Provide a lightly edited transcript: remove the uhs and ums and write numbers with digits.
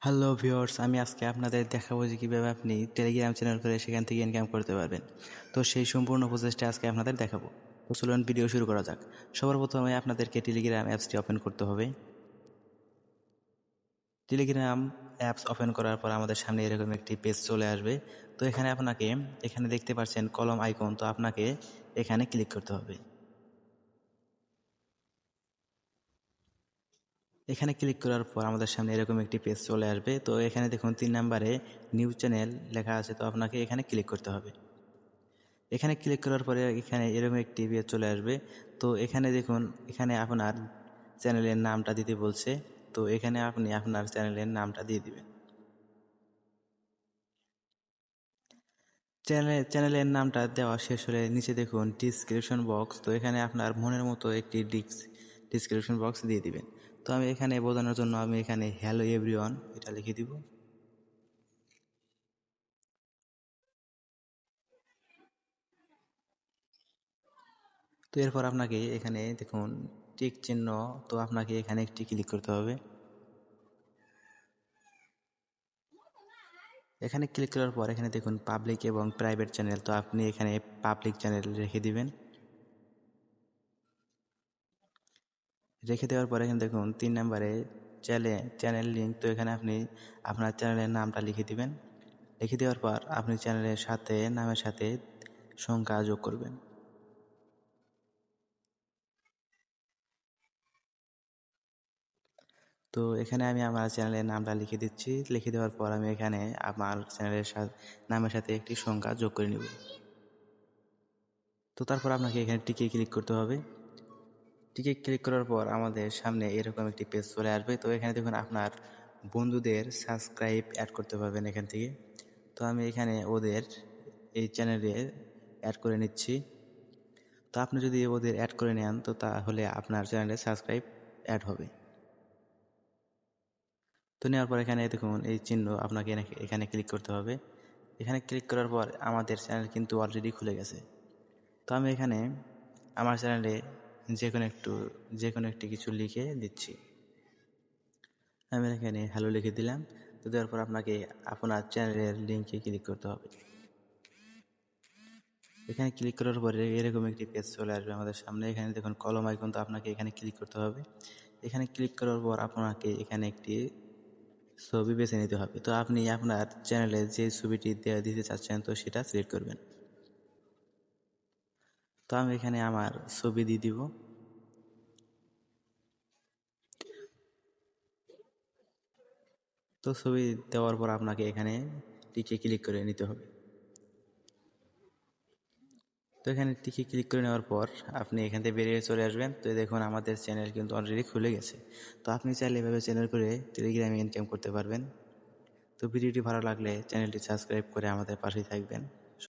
Hello viewers, আমি আজকে আপনাদের দেখাবো যে কীভাবে আপনি টেলিগ্রাম চ্যানেল করে সেখান থেকে ইনকাম করতে পারবেন। তো সেই সম্পূর্ণ প্রসেসটা আজকে আপনাদের দেখাবো। তো চলুন ভিডিও শুরু করা যাক। সবার প্রথমে আপনাদেরকে টেলিগ্রাম অ্যাপসটি ওপেন করতে হবে। টেলিগ্রাম অ্যাপস ওপেন করার পর আমাদের সামনে এরকম একটি পেজ চলে আসবে। তো এখানে দেখতে পাচ্ছেন কলম আইকন, তো আপনাকে এখানে ক্লিক করতে হবে। এখানে ক্লিক করার পর আমাদের সামনে এরকম একটি পেজ চলে আসবে। তো এখানে দেখুন 3 নম্বরে নিউজ চ্যানেল লেখা আছে, তো আপনাকে এখানে ক্লিক করতে হবে। এখানে ক্লিক করার পরে এখানে এরকম একটি পেজ চলে আসবে। তো এখানে দেখুন, এখানে আপনার চ্যানেলের নামটা দিতে বলছে। তো এখানে আপনি আপনার চ্যানেলের নামটা দিয়ে দিবেন। চ্যানেলের নামটা দেওয়া শেষ হলে নিচে দেখুন ডিসক্রিপশন বক্স, তো এখানে আপনার মনের মতো একটি ডিসক্রিপশন বক্স দিয়ে দিবেন। তো আমি এখানে বোঝানোর জন্য আমি এখানে হ্যালো এভরিওয়ান এটা লিখে দিব। তো এরপর আপনাকে এখানে দেখুন টিক চিহ্ন, তো আপনাকে এখানে একটি ক্লিক করতে হবে। এখানে ক্লিক করার পর এখানে দেখুন পাবলিক এবং প্রাইভেট চ্যানেল, তো আপনি এখানে পাবলিক চ্যানেল রেখে দিবেন। রেখে দেওয়ার পর এখানে দেখুন 3 নম্বরে চ্যানেল লিঙ্ক, তো এখানে আপনি আপনার চ্যানেলের নামটা লিখে দিবেন। লিখে দেওয়ার পর আপনি চ্যানেলের সাথে নামের সাথে সংখ্যা যোগ করবেন। তো এখানে আমি আমার চ্যানেলের নামটা লিখে দিচ্ছি। লিখে দেওয়ার পর আমি এখানে আমার চ্যানেলের নামের সাথে একটি সংখ্যা যোগ করে নেব। তো তারপর আপনাকে এখানে টিকে ক্লিক করতে হবে। টিকে ক্লিক করার পর আমাদের সামনে এরকম একটি পেজ চলে আসবে। তো এখানে দেখুন আপনার বন্ধুদের সাবস্ক্রাইব অ্যাড করতে পারবেন এখান থেকে। তো আমি এখানে ওদের এই চ্যানেলে অ্যাড করে নিচ্ছি। তো আপনি যদি ওদের অ্যাড করে নেন, তো তাহলে আপনার চ্যানেলে সাবস্ক্রাইব অ্যাড হবে। তো নেওয়ার পর এখানে দেখুন এই চিহ্ন, আপনাকে এখানে ক্লিক করতে হবে। এখানে ক্লিক করার পর আমাদের চ্যানেল কিন্তু অলরেডি খুলে গেছে। তো আমি এখানে আমার চ্যানেলে যে কোনো একটি কিছু লিখে দিচ্ছি। আমি এখানে হ্যালো লিখে দিলাম। তো দেওয়ার পর আপনাকে আপনার চ্যানেলের লিঙ্কে ক্লিক করতে হবে। এখানে ক্লিক করার পরে এরকম একটি পেজ চলে আসবে আমাদের সামনে। এখানে দেখুন কলম আইকন, তো আপনাকে এখানে ক্লিক করতে হবে। এখানে ক্লিক করার পর আপনাকে এখানে একটি ছবি বেছে নিতে হবে। তো আপনি আপনার চ্যানেলে যে ছবিটি দিতে চাচ্ছেন, তো সেটা সিলেক্ট করবেন। তো আমি এখানে আমার ছবি দিয়ে দিব। তো ছবি দেওয়ার পর আপনাকে এখানে টিকে ক্লিক করে নিতে হবে। তো এখানে টিকে ক্লিক করে নেওয়ার পর আপনি এখান থেকে বেরিয়ে চলে আসবেন। তো দেখুন আমাদের চ্যানেল কিন্তু অলরেডি খুলে গেছে। তো আপনি চাইলে এভাবে চ্যানেল করে টেলিগ্রামে ইনকাম করতে পারবেন। তো ভিডিওটি ভালো লাগলে চ্যানেলটি সাবস্ক্রাইব করে আমাদের পাশেই থাকবেন।